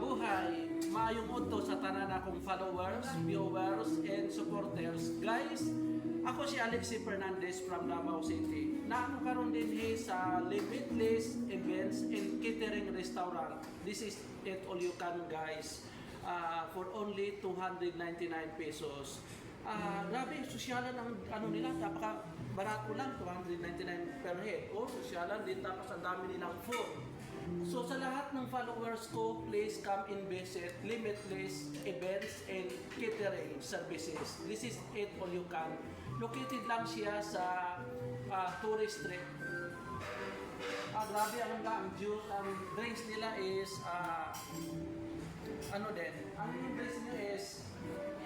Mabuhay, maayong udto sa tanan akong followers, viewers, and supporters. Guys, ako si Alexi Fernandez from Davao City. Na ako karon din sa Limitless Events and Catering Restaurant. This is it all you can, guys. For only 299 pesos. Grabe, sosyalan ang ano nila, napaka barato lang, 299 per head. O, sosyalan din, tapos ang dami nilang food. So sa lahat ng followers ko, please come and visit Limitless Events and Catering Services. This is it all you can. Located lang siya sa tourist street. Grabe ang drinks nila is ano din? Ang drinks nila is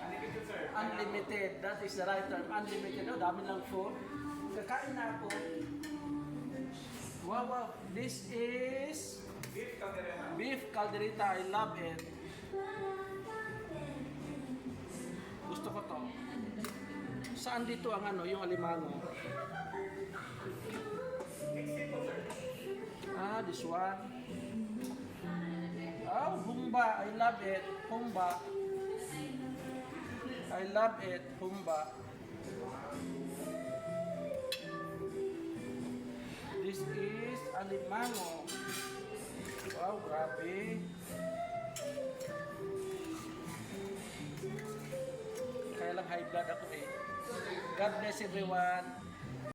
Unlimited, sir. unlimited. That is the right term. Unlimited. No, dami lang food. Kakain na ako. Wow, wow. This is Beef caldereta. beef caldereta. I love it. Gusto ko to. Saan dito ang ano, yung alimango? Mixed po, sir. This one. Oh, humba. I love it. Humba. I love it. Humba. This is alimango. Wow, grabe. Kaya lang high blood ako eh. God bless everyone.